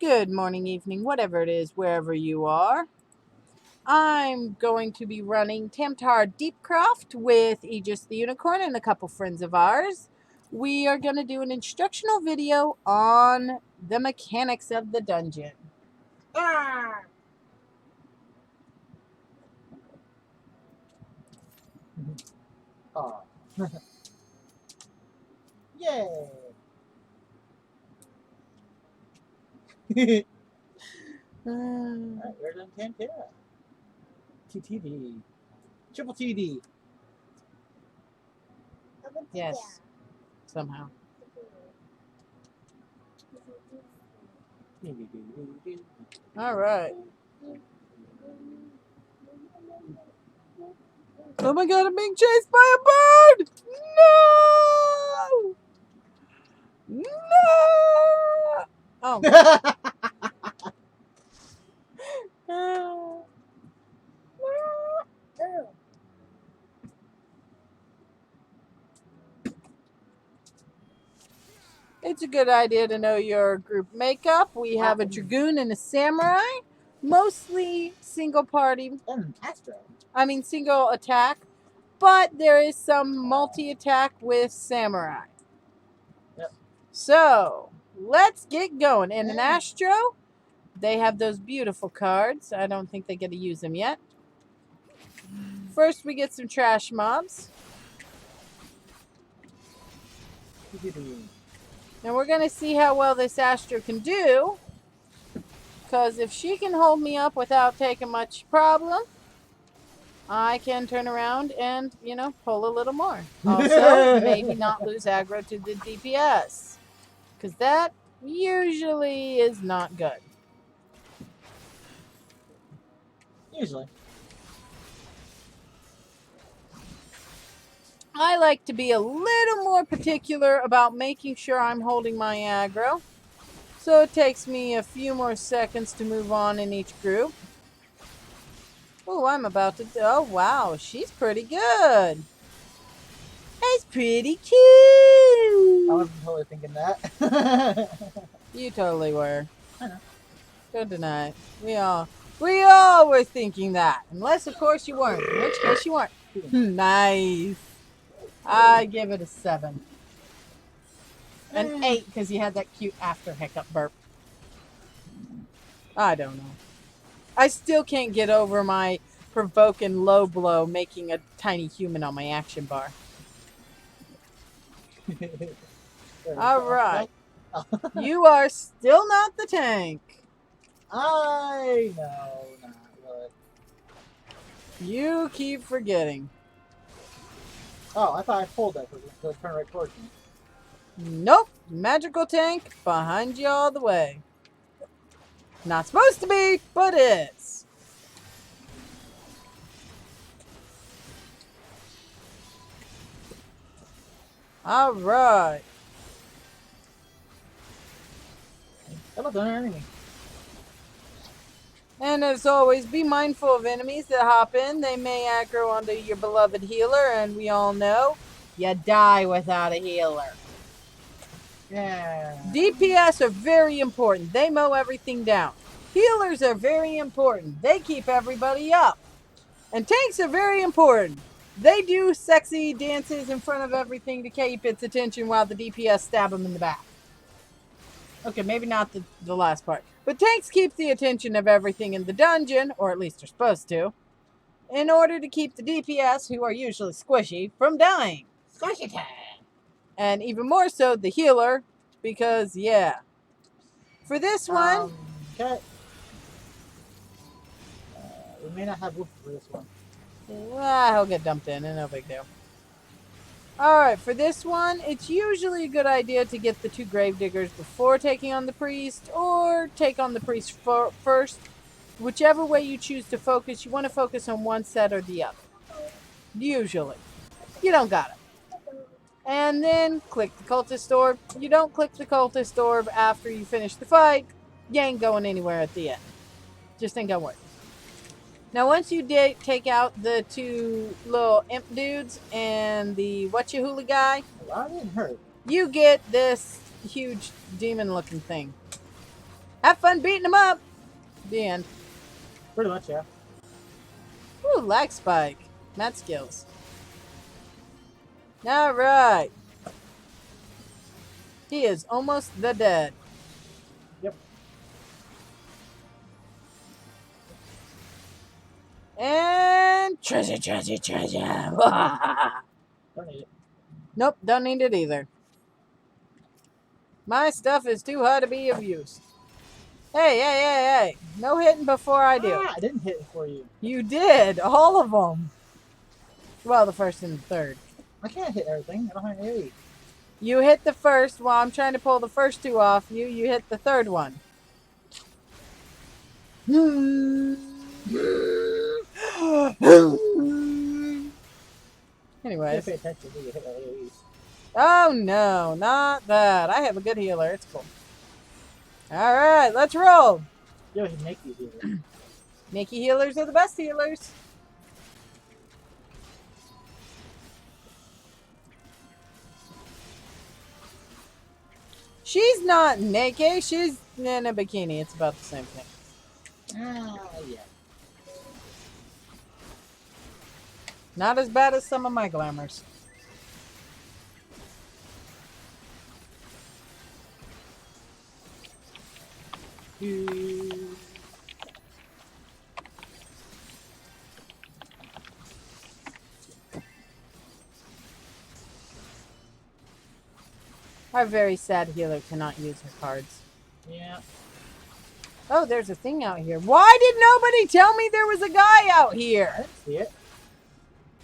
Good morning, evening, whatever it is, wherever you are. I'm going to be running Tam Tara Deepcroft with Aegis the Unicorn and a couple friends of ours. We are going to do an instructional video on the mechanics of the dungeon. Ah! Oh. Yay! Alright, we're done Tam Tara. TTD. Triple TD. Yes, somehow. All right. Oh my god, I'm being chased by a bird! No! No! Oh. It's a good idea to know your group makeup. We have a dragoon and a samurai, mostly single party. Single attack, but there is some multi-attack with samurai. Yep. So let's get going. And an Astro, they have those beautiful cards. I don't think they get to use them yet. First, we get some trash mobs. And we're going to see how well this Astro can do. Because if she can hold me up without taking much problem, I can turn around and, pull a little more. Also, maybe not lose aggro to the DPS. Because that usually is not good. Usually. I like to be a little more particular about making sure I'm holding my aggro. So it takes me a few more seconds to move on in each group. Oh, I'm about to... Oh, wow. She's pretty good. That's pretty cute. I wasn't totally thinking that. You totally were. I know. Don't deny it. We all were thinking that. Unless, of course, you weren't. In which case, you weren't. Nice. I give it a 7. An 8 because you had that cute after hiccup burp. I don't know. I still can't get over my provoking low blow making a tiny human on my action bar. All right. You are still not the tank. I know, not really. You keep forgetting. Oh, I thought I pulled that because it turned right towards me. Nope. Magical tank behind you all the way. Not supposed to be, but is. All right. That looks like an enemy. And as always, be mindful of enemies that hop in. They may aggro onto your beloved healer, and we all know you die without a healer. Yeah. DPS are very important. They mow everything down. Healers are very important. They keep everybody up. And tanks are very important. They do sexy dances in front of everything to keep its attention while the DPS stab them in the back. Okay, maybe not the last part. But tanks keep the attention of everything in the dungeon, or at least they're supposed to, in order to keep the DPS, who are usually squishy, from dying. Squishy time. And even more so, the healer, because, yeah. For this one... Okay. We may not have Wolf for this one. He'll get dumped in, and no big deal. Alright, for this one, it's usually a good idea to get the 2 gravediggers before taking on the priest, or take on the priest first. Whichever way you choose to focus, you want to focus on one set or the other. Usually. You don't got it. And then click the cultist orb. You don't click the cultist orb after you finish the fight. You ain't going anywhere at the end. Just ain't gonna work. Now, once you take out the 2 little imp dudes and the whatcha-hooly guy, I didn't hurt. you get this huge demon-looking thing. Have fun beating him up. The end. Pretty much, yeah. Ooh, lag spike. Mat skills. Alright. He is almost the dead. Yep. And treasure. Don't need it. Nope, don't need it either. My stuff is too high to be of use. Hey. No hitting before I do. Ah, I didn't hit it for you. You did. All of them. Well, the first and the third. I can't hit everything. I don't have any. You hit the first while I'm trying to pull the first two off you. You hit the third one. Anyways. Pay attention to you hit AoEs. Oh no, not that. I have a good healer. It's cool. Alright, let's roll. You can make you do it. Nikki healers are the best healers. She's not naked. She's in a bikini. It's about the same thing. Ah, yeah. Not as bad as some of my glamours. Our very sad healer cannot use her cards. Yeah. Oh, there's a thing out here. Why did nobody tell me there was a guy out I here? didn't see it.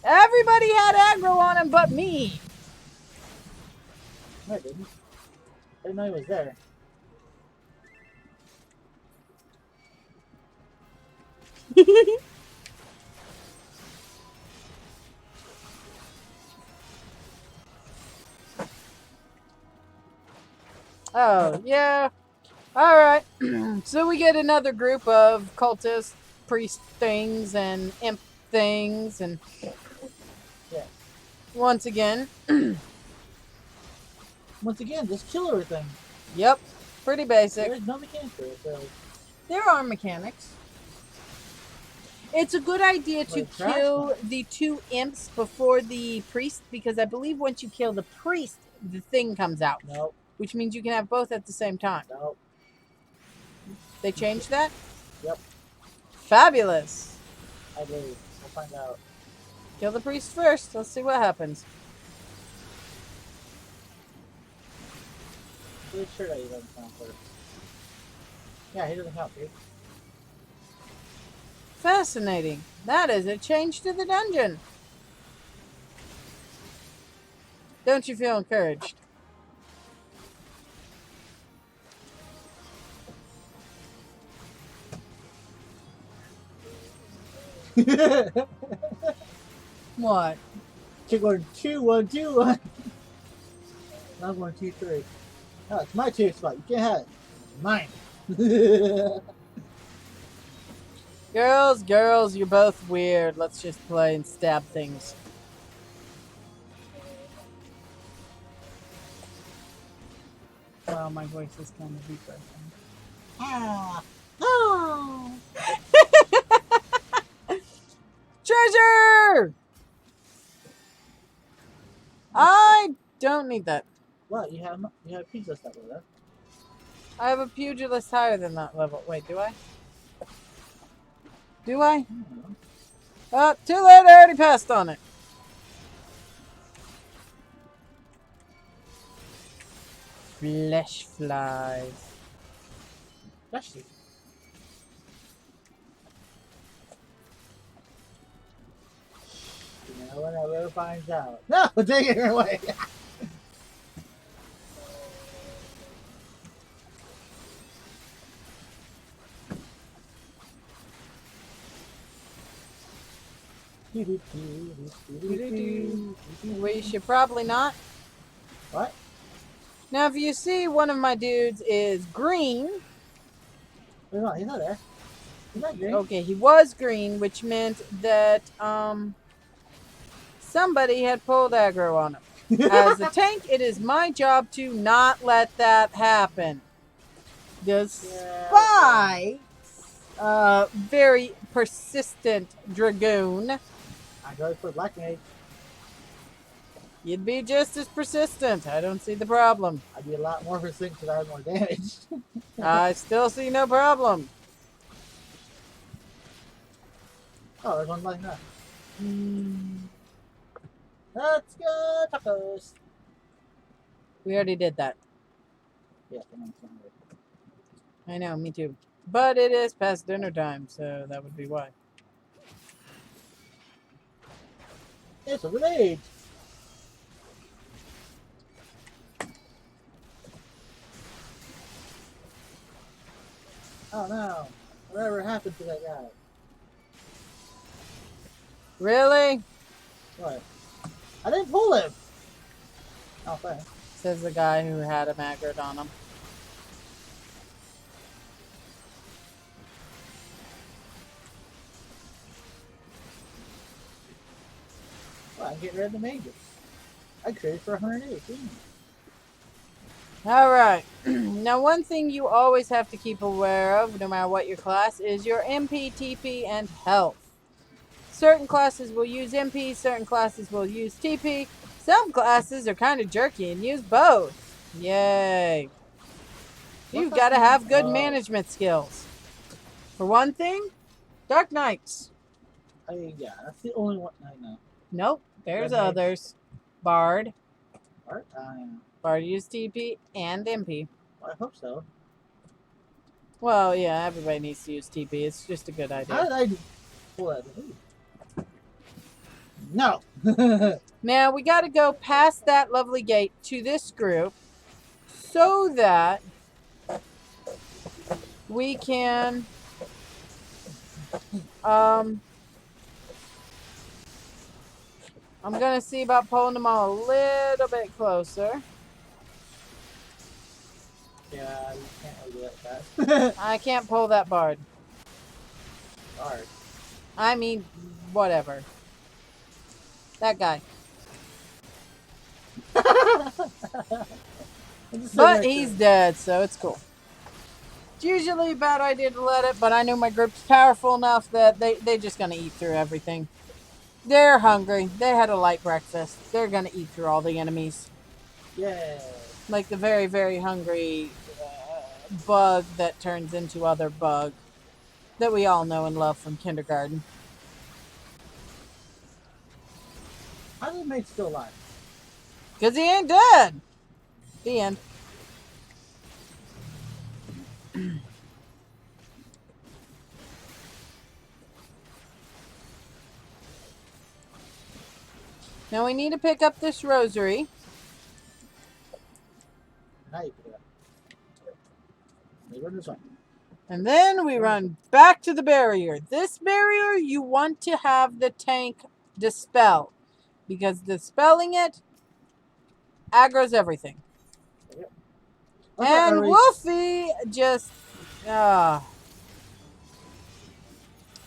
Everybody had aggro on him but me. No, I didn't. I didn't know he was there. Oh, yeah. Alright. So we get another group of cultist, priest things, and imp things, and Yeah. once again, just kill everything. yep, pretty basic. There's no mechanics to it, so. There are mechanics. It's a good idea to Like trash kill one. the two imps before the priest, because I believe once you kill the priest, the thing comes out, Nope. which means you can have both at the same time. Nope. They changed that? Yep. Fabulous. I believe. We'll find out. Kill the priest first. Let's see what happens. Pretty sure that he doesn't count first. Yeah, he doesn't count, dude. Fascinating. That is a change to the dungeon. Don't you feel encouraged? What? You're going 2, 1, 2, 1. I'm going 2, 3. No, it's my 2 spot. You can't have it. It's mine. Girls, you're both weird. Let's just play and stab things. Wow, my voice is kind of deep right Ah. No. now. Treasure! I don't need that. What? You have pizza stuff with that. I have a pugilist higher than that level. Wait, do I? Do I? Oh, too late. I already passed on it. Flesh flies. That's you. No one ever finds out. No, take it away. We should probably not. What? Now, if you see one of my dudes is green. He's not there. He's not green. Okay, he was green, which meant that somebody had pulled aggro on him. As a tank, it is my job to not let that happen. Despite very persistent Dragoon, I go for Black Mage. you'd be just as persistent. I don't see the problem. I'd be a lot more persistent because I have more damage. I still see no problem. Oh, there's one like that. Let's go tacos. We already did that. Yeah, come on, come on. I know, me too. But it is past dinner time, so that would be why. It's a rage. Oh no. Whatever happened to that guy? Really? What? I didn't pull him! Oh, thanks. Says the guy who had a maggot on him. Well, I can get rid of the mages. I traded for 118. Alright. Now, one thing you always have to keep aware of, no matter what your class, is your MP, TP, and health. Certain classes will use MP, certain classes will use TP. Some classes are kind of jerky and use both. Yay. You've got to have good management skills. For one thing, Dark Knights. Yeah, that's the only one I know. Nope, there's Red Mage. others. Bard. Alright, Bard use TP and MP. well, I hope so. Well, yeah, everybody needs to use TP. It's just a good idea. How did I pull that? No! Now, we got to go past that lovely gate to this group so that we can I'm going to see about pulling them all a little bit closer. Yeah, you can't really do that fast. I can't pull that bard. Hard. I mean, whatever. That guy. But he's dead, so it's cool. It's usually a bad idea to let it, but I know my group's powerful enough that they're just going to eat through everything. They're hungry. They had a light breakfast. They're going to eat through all the enemies. Yeah. Like the very, very hungry bug that turns into other bug that we all know and love from kindergarten. How did the mate still alive? Because he ain't dead. The end. Now we need to pick up this rosary. Now you pick it up. Run this one. And then we run back to the barrier. This barrier you want to have the tank dispel. Because dispelling it aggroes everything. Yep. And Wolfy just... not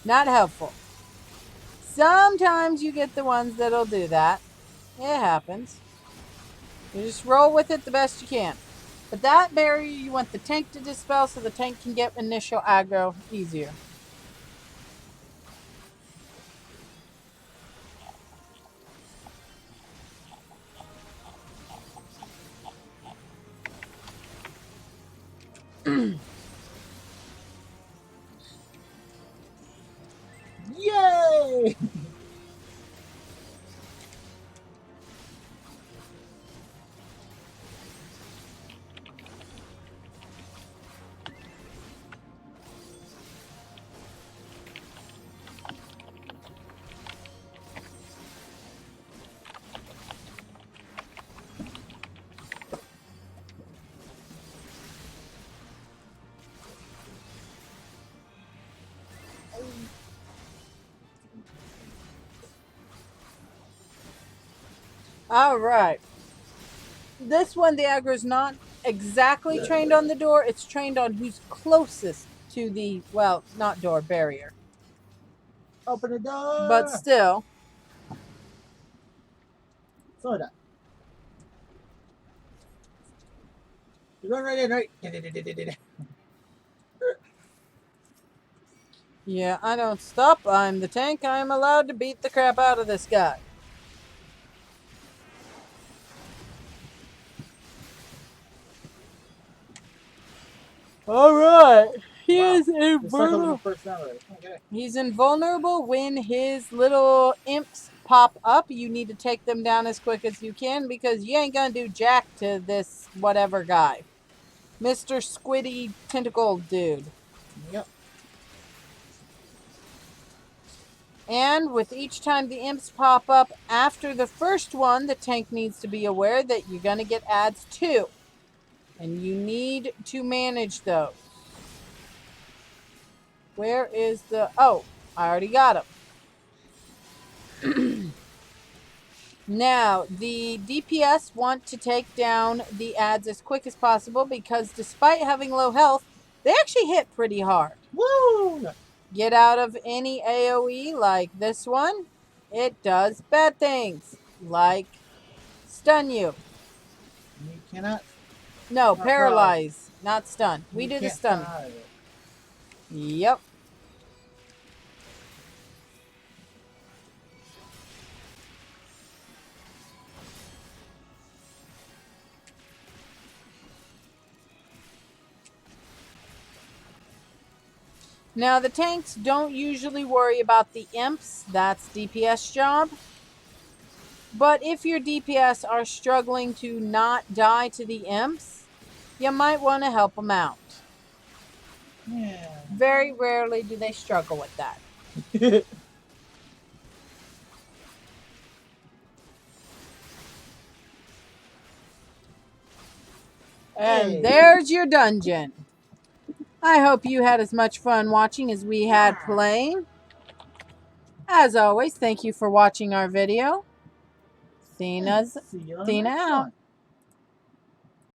helpful. Sometimes you get the ones that'll do that. It happens. You just roll with it the best you can. But that barrier, you want the tank to dispel so the tank can get initial aggro easier. Yay! All right. This one, the aggro is not exactly trained on the door. It's trained on who's closest to the, well, not door, barrier. Open the door! But still. Slow down. You're going right in, right? Yeah, I don't stop. I'm the tank. I'm allowed to beat the crap out of this guy. Alright. He Wow. is It's like I'm invulnerable. the first round already. Okay. He's invulnerable when his little imps pop up. You need to take them down as quick as you can because you ain't gonna do jack to this whatever guy. Mr. Squiddy Tentacle Dude. Yep. And with each time the imps pop up after the first one, the tank needs to be aware that you're going to get adds too. And you need to manage those. Where is the... Oh, I already got him. Now, the DPS want to take down the adds as quick as possible because despite having low health, they actually hit pretty hard. Woo! Get out of any AoE like this one. It does bad things, like stun you. You cannot. No, Not paralyzed. paralyze, not stun. We You do the can't stun stun. either. Yep. Now, the tanks don't usually worry about the imps. That's DPS job. But if your DPS are struggling to not die to the imps, you might want to help them out. Yeah. Very rarely do they struggle with that. And Hey. there's your dungeon. I hope you had as much fun watching as we had playing. As always, thank you for watching our video. See you on the next out. one.